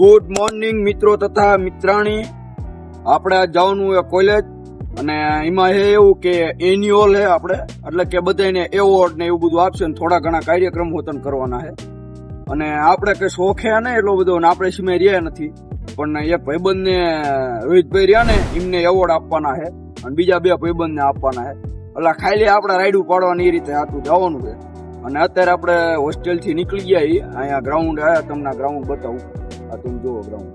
Good morning મિત્રો તથા મિત્રાણી. આપણે જવાનું એ કોલેજ અને એમાં એવું કે એન્યુઅલ હે આપણે એટલે કે બધાને એવોર્ડ ને એવું બધું આપશે ને થોડા ઘણા કાર્યક્રમ હોતન કરવાના છે. અને આપણે કઈ શોખ હે ને એટલો બધો ને આપણે સિવાય રહ્યા નથી, પણ એક ભાઈબંધ ને રોહિતભાઈ રહ્યા ને એમને એવોર્ડ આપવાના છે અને બીજા બે ભાઈબંધ ને આપવાના છે. એટલે ખાલી આપણે રાઈડું પાડવાની એ રીતે આટલું જવાનું છે. અને અત્યારે આપણે હોસ્ટેલ થી નીકળી ગયા અહીંયા ગ્રાઉન્ડ આવ્યા, તમને ગ્રાઉન્ડ બતાવું. આ તમે જુઓ ગ્રાઉન્ડ,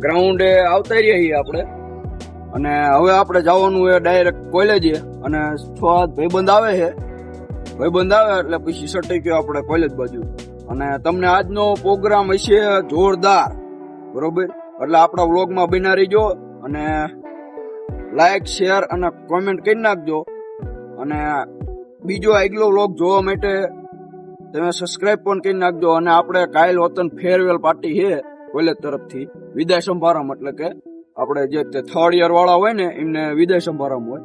ગ્રાઉન્ડ આવતા રહીએ આપણે. અને હવે આપણે જવાનું છે ડાયરેક્ટ કોલેજે. અને 6 ભાઈબંધ આવે છે, ભાઈબંધ આવે એટલે પછી સટી ગયો આપણે કોલેજ બાજુ. અને તમને આજનો પ્રોગ્રામ હશે જોરદાર, બરોબર? એટલે આપણા વ્લોગમાં બના રહીજો અને લાઈક શેર અને કોમેન્ટ કરી નાખજો. અને બીજો આગલો વ્લોગ જોવા માટે તમે સબસ્ક્રાઇબ પણ કરી નાખજો. અને આપણે કાલ વતન ફેરવેલ પાર્ટી છે કોલેજ તરફથી, વિદાય સમારંભ. એટલે કે આપણે જે 3rd યર વાળા હોય ને એમને વિદાય સમારંભ હોય,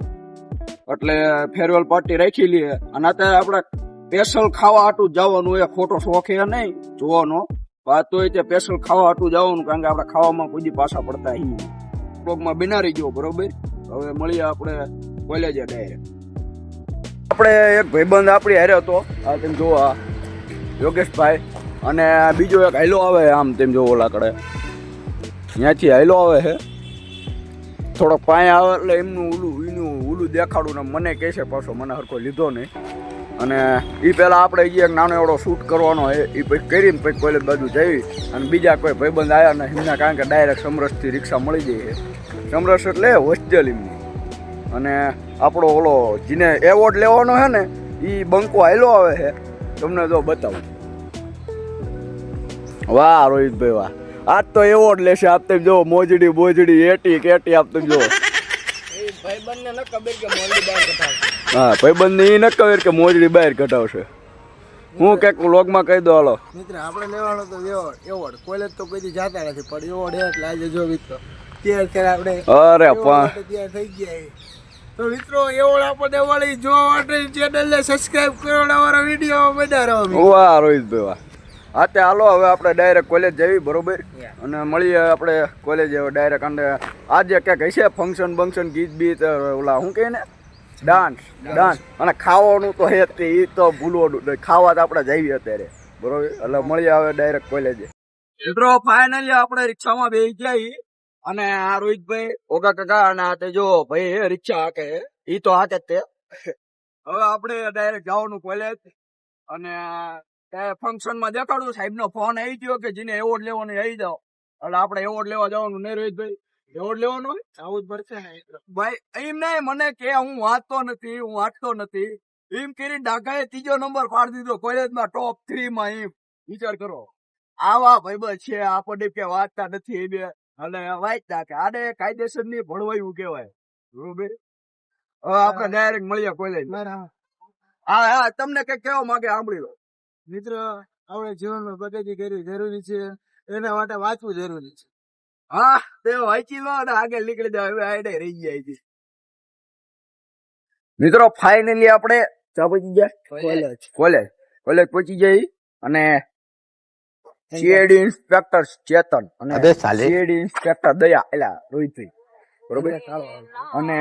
એટલે ફેરવેલ પાર્ટી રાખી લઈએ. અને અત્યારે આપણે સ્પેશિયલ ખાવા હાટું જવાનું એ ખોટો શોખ એ નહીં જોવાનો, વાત તો એ સ્પેશિયલ ખાવા હાટું જવાનું, કારણ કે આપણે ખાવામાં કોઈ પાછા પડતા બ્લોગમાં બિના રહી ગયો, બરોબર? હવે મળીએ આપણે કોલેજે ડાયરેક્ટ. આપણે એક ભાઈબંધ આપણી હારે હતો, આ તેમ જોવો, આ યોગેશભાઈ. અને બીજો એક હાઈલો આવે આમ તેમ જોવો, ઓલા કડે ત્યાંથી હાઈલો આવે છે. થોડો પાય આવે એટલે એમનું ઓલું દેખાડું ને મને કહે છે પાછો, મને હરખો લીધો નહીં. અને એ પહેલાં આપણે એક નાનો એવડો શૂટ કરવાનો હોય, એ પછી કરીને પછી કોલેજ બાજુ જઈ. અને બીજા કોઈ ભાઈબંધ આવ્યા ને એમના, કારણ કે ડાયરેક્ટ સમરસથી રિક્ષા મળી જાય છે. સમરસ એટલે હોસ્ટેલ એમની. અને આપણો ઓલો જેને એવોર્ડ લેવાનો છે ને એ બંકો હાઈલો આવે છે, તમને જો બતાવું. વાહ રોહિતભાઈ વાહ, આજ તો એવોર્ડ લેશે. આપ તેમ જો મોજડી બોજડી એટી કેટી આપ તેમ જો. હા, ભાઈબંધ ને એ ન ખબર કે મોજડી બહાર કઢાવશે. હું કઈક વ્લોગમાં કહી દો. હાલો મિત્ર, આપણે લેવાનો તો એવોર્ડ. કોલેજ તો કોઈ જાતા નથી, પણ એવોર્ડ એટલે આજે જો મિત્રો આપણે અરે તૈયાર થઈ ગયા. તો મિત્રો એવોર્ડ આપણને મળી, જોવા માટે ચેનલને સબસ્ક્રાઇબ કરો, અમારા વિડીયો બધા રહો. વાહ રોહિતભાઈ વાહ. હા તે હાલો હવે આપણે ડાયરેક્ટ કોલેજ જવી, બરોબર? અને મળીએ આપણે કોલેજ ડાયરેક્ટ. અને આજે ક્યાંક હશે ફંક્શન બંક્શન, ગીત બીત, ઓલા શું કહે ને ડાન્સ. અને ખાવાનું તો હે તે, એ તો ભૂલવાનું નહીં. ખાવા તો આપણે જઈએ અત્યારે, બરોબર? એટલે મળીએ હવે ડાયરેક્ટ કોલેજે. મિત્રો ફાઇનલી આપણે રિક્ષામાં બેસી ગયા. અને આ રોહિતભાઈ ઓગા કાકા અને આ તે જો ભાઈ રિક્ષા હાકે, ઈ તો હાકે તે. હવે આપણે ડાયરેક્ટ જવાનું કોલેજ. અને ફંક્શન માં દેખાડું, સાહેબ નો ફોન આવી ગયો કે જેને એવોર્ડ લેવાનો આવી જાવ. એટલે આપણે એવોર્ડ લેવા જવાનું નહીં રોહિતભાઈ? એવોર્ડ લેવાનો હોય આવું જ પડશે ને ભાઈ. એમ નહીં મને કે હું વાંચતો નથી એમ કરીને ડાકાએ 3જો નંબર પાડી દીધો કોલેજમાં, ટોપ 3 માં. એમ વિચાર કરો, આવા ભાઈબંધ છે આપણને કે વાંચતા નથી એ બે, અને વાંચતા કે આને કાયદેસર ની ભણવાયું કહેવાય, બરોબર? હવે આપણે ડાયરેક્ટ મળીએ કોલેજ. હા, તમને કઈ કહેવા માંગે સાંભળી લો. મિત્ર, આપણે જીવનમાં પ્રગતિ કરવી જરૂરી છે, એના માટે વાંચવું જરૂરી છે. હા, તે વાંચી લો અને આગળ નીકળી જાય. હવે આડે રહી જાય છે. મિત્રો ફાઇનલી આપણે પહોંચી ગયા કોલેજ પહોંચી જાય. અને સીઆઈડી ઇન્સ્પેક્ટર ચેતન અને સીઆઈડી ઇન્સ્પેક્ટર દયા એલા રોહિતભાઈ, બરોબર? અને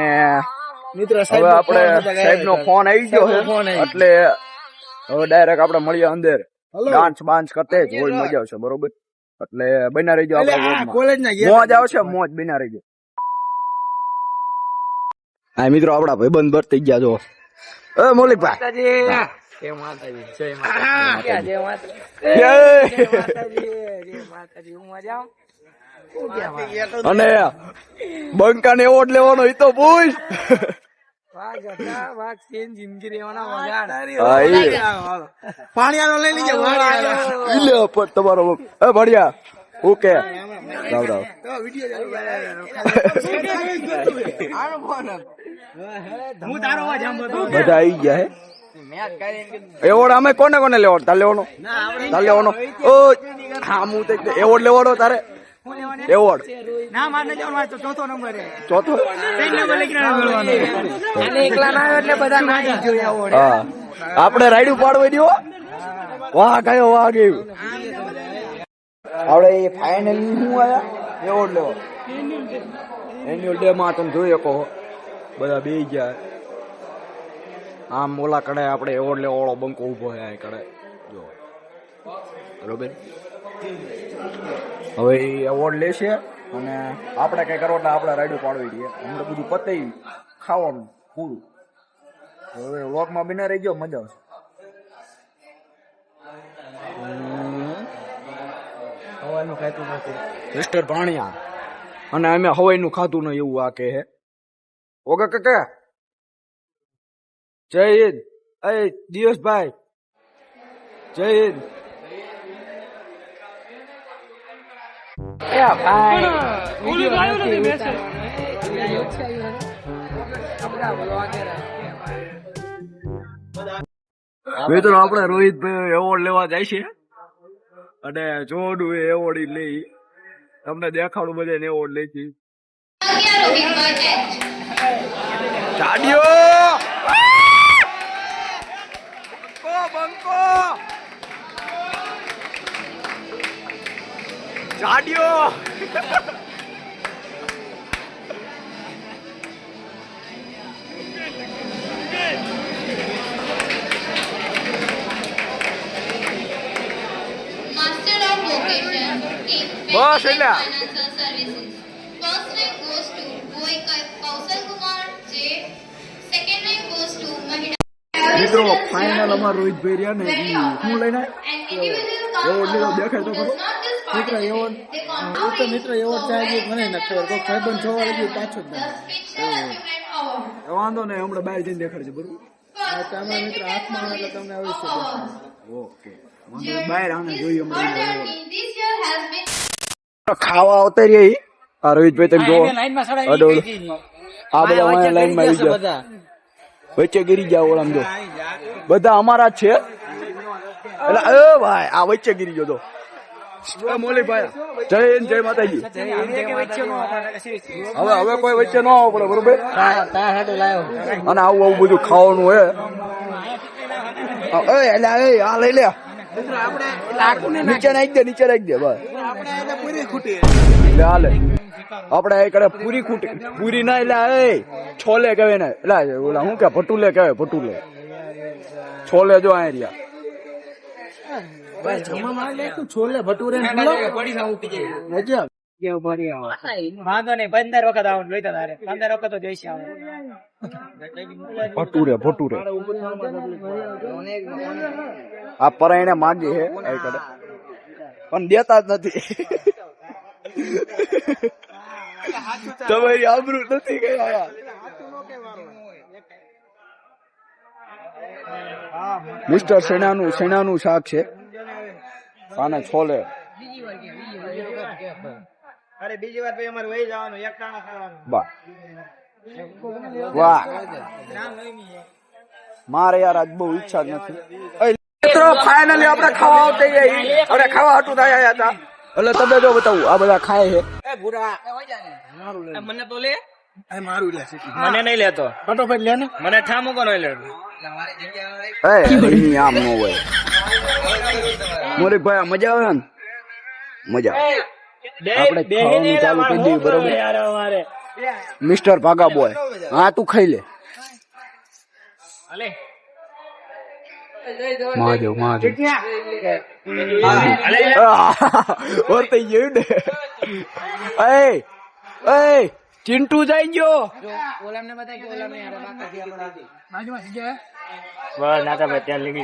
મિત્ર હવે આપણે સાહેબ નો ફોન આવી ગયો છે, એટલે હવે ડાયરેક્ટ આપણે મળીએ અંદર. ડાન્સ બાન્સ કરતે જ હોય, મજા આવશે, બરોબર? એટલે બના રહીજો, મોજ આવશે, મોજ બના રહીજો. હા મિત્રો, આપડા ભાઈબંધ બર થઈ ગયા જો. મૌલિકભાઈ અને બંકા ને એવોર્ડ લેવાનો એ તો પૂછ. તમારો ભણ્યા ઓકે, રાવ રાવ. બધા આવી ગયા હે. એવોર્ડ અમે કોને લેવાનો? તારે લેવાનો? ઓ હા, હું એવોર્ડ લેવાનો તારે. એવોર્ડ ચોથો આપણે રાઈડ ઉપાડવા દો. વાહ ગયો, વાહ ગયું. આપણે એ ફાઇનલ શું આયા એવોર્ડ લેવા એન્યુઅલ ડે માં તમે જોઈ શકો બધા બે ગયા આમ ઓલા કડે આપણે એવોર્ડ લેવા વાળો બંકો ઉભો છે આ કડે જો બરોબર હવે એ એવોર્ડ લેશે અને આપણે કઈ કરવા એટલે આપણે રાઈડું પાડવી દઈએ હમણાં બધું પતાવી ખાવાનું પૂરું હવે વ્લોગમાં બિના રહી ગયો મજા આવશે હવાનું ખાતું નથી મિસ્ટર ભાણિયા અને અમે હવાઈનું ખાતું નહીં એવું આ કે હે ઓકે કાકા જય હિન્દ એ દિયેશભાઈ જય હિન્દ મિત્રો આપણે રોહિતભાઈ એવોર્ડ લેવા જાય છે અને જોડું એ એવોર્ડ લઈ તમને દેખાડું બધાને એવોર્ડ લઈ છે ચાડ્યો બંકો ચાડ્યો બસ એટલે મિત્રો ફાઇનલ અમાર રોહિતભાઈ રહ્યા ને શું લઈને એવોર્ડ લેવા દેખાય તો ખરો મિત્ર એવોર્ડ તો મિત્ર એવોર્ડ ચાહે મને નથી ખબર કોઈ ભાઈબંધ જોવા લાગ્યું પાછું જ નહીં વાંધો નહીં હમણાં બહાર જઈને દેખાડશે બરોબર તમારા મિત્ર હાથમાં આવે એટલે તમને અવશ્ય ઓકે બહાર આને જોઈએ હમણાં ખાવા આવતા રહી આ રોહિતભાઈ તમે જો આ બધા લાઈન માં આવી ગયા વચ્ચે ગીરી ગયા ઓળામ જો બધા અમારા જ છે એટલે ભાઈ આ વચ્ચે ગીરી ગયો તો મોલીભાઈ જય હિન્દ જય માતાજી હવે કોઈ વચ્ચે ન આવવો પડે બરોબર અને આવું આવું બધું ખાવાનું હે એટલે આ લઈ લે નીચે નાખી દે બસ એટલે હાલે આપડે એ કરે પૂરી ખૂટી પૂરી ના એટલે છોલે કહેવાય ને એટલે ઓલા શું કે ભટુલે કહેવાય ભટુલે છોલે જો આ રહ્યા છોલે ભટુરે વાંધો નહીં 15 વખત આવવાનું જોઈતા તારે 15 વખત તો જોઈશે ભટુરે આ પરાયણે માગી હે પણ દેતા જ નથી તમારી આબરૂ નથી ગયા મિસ્ટર સેનાનું શાક છે આને છોલે અરે બીજી વાર ભાઈ અમારે વહી જવાનું એક ટાણા ખાવાનું વાહ મારે યાર આજ બહુ ઈચ્છા જ નથી મિત્રો ફાઇનલી આપણે ખાવા આવતી અરે ખાવા હતું આયા હતા એટલે તમે જો બતાવું આ બધા ખાય છે મને તો લે મારું લે મને નહીં લેતો ફટોફટ લે ને મને ઠામું કોનો લે આમ ન હોય મોરી ભાઈ મજા આવે ને મજા આપણે ખાવાનું ચાલુ કરી દઈએ બરોબર મિસ્ટર ભાગા બોય હા તું ખાઈ લે મહાદેવ વર્તાઈ ગયું ને ચિંટુ જાય ગયો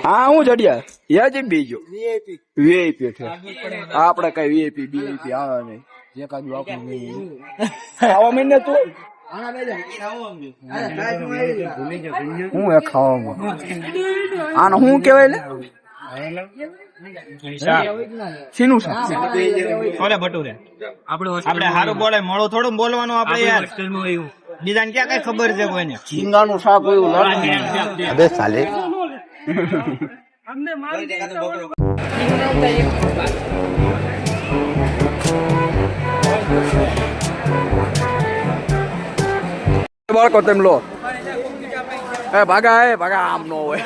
હા હું જડિયા યા જ બીજો વીઆઈપી છે આપડે કઈ વીઆઈપી બીઆઈપી આવે નહીં જે કાજુ આપણું આવા મહિને તું હું એ ખાવામાં આને શું કેવાય લે શીનું શાક છોલે ભટુરે આપણે હારું બોલે મોડું થોડું બોલવાનું આપણે યાર બીજાને ક્યાં કઈ ખબર છે કોઈને ઝીંગાનું શાક એવું લાગે અબે સાલે બાળકો તેમ લો ભાગા આમ નો હોય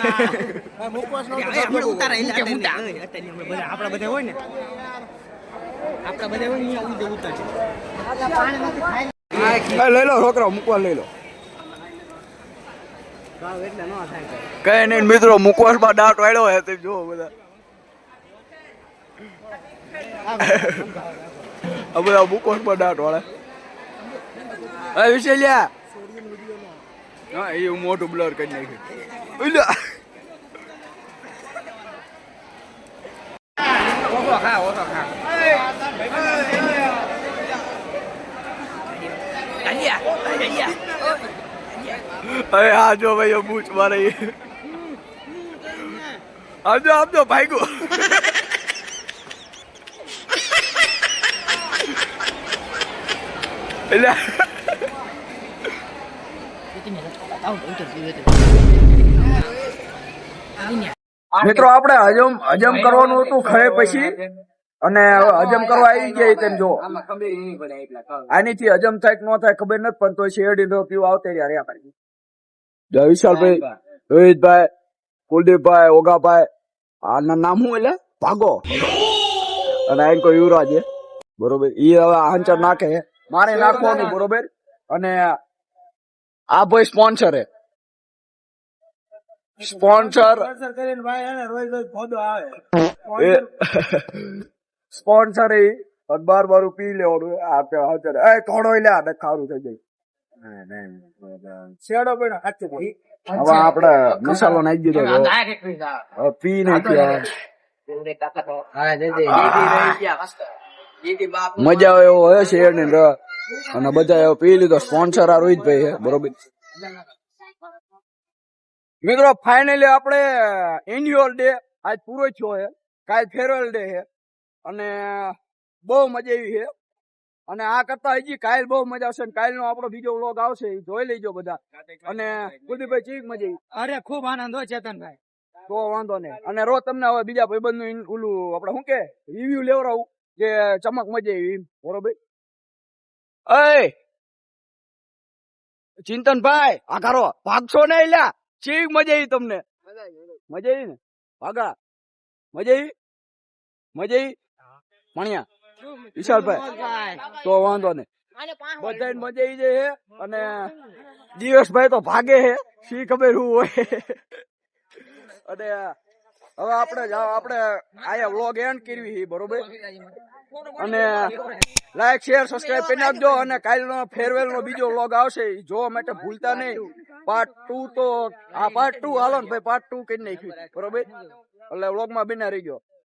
આપડા બધા હોય ને લઈ લો છોકરા, મૂકવા લઈ લો. કઈ નહીં મિત્રો, મુકવાસમાં દાંત વાળ્યો હે તે જોવો બધા. આ બધા મુકવાસમાં દાંત વાળે. વિશેલ્યા હા, એ મોટું બ્લર કરી નાખ્યું. ઉલ્યા. અરે હા જો ભાઈ બૂચ મારે આપજો આપજો ભાઈગો. એટલે મિત્રો આપણે હજમ કરવાનું હતું ખાય પછી, અને હજમ કરવા આવી ગયા તેમ જો આનીથી હજમ થાય કે ન થાય ખબર નથી, પણ તો શેરડી નો પીવા આવતે રહ્યા આપણે. જય વિશાલભાઈ, રોહિતભાઈ, કુલદીપભાઈ, ઓગાભાઈ, આના નામ શું એટલે ભાગો, અને આ કોઈ યુવરાજ છે બરોબર. ઈ હવે આંચર નાખે, મારે નાખવાનું બરોબર. અને આ ભાઈ સ્પોન્સર હે, સ્પોન્સર કરીને ભાઈ એને રોજ ફોદો આવે. સ્પોન્સર એ બાર બારું પી લેવાનું. થોડો લે ને ખારું થઈ જાય. શેડો પણ સાચું ભાઈ. હવે આપડે મસાલો નાખી દીધો, પી નાખ્યો. મજા આવે એવો હોય શેર ને રસ, અને બધા એવો પી લીધો. સ્પોન્સર આ રોહિતભાઈ છે બરોબર. મિત્રો ફાઇનલી આપણે એન્યુઅલ ડે આજ પૂરો થયો છે, કાલ ફેરવેલ ડે છે, અને બહુ મજા આવી છે. અને આ કરતા હજી કાલ બહુ મજા આવશે. કાલનો આપણો બીજો વ્લોગ આવશે, એ જોઈ લેજો બધા. અને કુલદીપભાઈ ચીક મજા આવી? અરે ખૂબ આનંદ હોય ચેતનભાઈ. તો વાંધો નહીં. અને રોજ તમને હવે બીજા ભાઈબંધ નું ઓલું આપડે શું કે રિવ્યુ લેવડાવું કે ચમક મજા આવી બરોબર. ચિંતનભાઈ આ કરો ભાગશો નહીં લ્યા. ચીક મજા આવી તમને? મજા આવી ને? ભાગા મજા આવી? મજા આવી મણિયા વિશાલભાઈ? તો વાંધો નહીં, બધા મજા આવી જાય. અને દિવસભાઈ તો ભાગે છે, શી ખબર શું હોય. અને હવે આપણે આયા વ્લોગ એન્ડ કરવી છે બરોબર. અને લાઈક શેર સબસ્ક્રાઇબ કરી નાખજો. અને કાલનો ફેરવેલ નો બીજો વ્લોગ આવશે, ઈ જોવા માટે ભૂલતા નહીં. પાર્ટ 2 તો આ પાર્ટ 2 હાલો ને ભાઈ, પાર્ટ 2 કરી નાખ્યું બરોબર. એટલે વ્લોગ માં બિના રહી ગયો.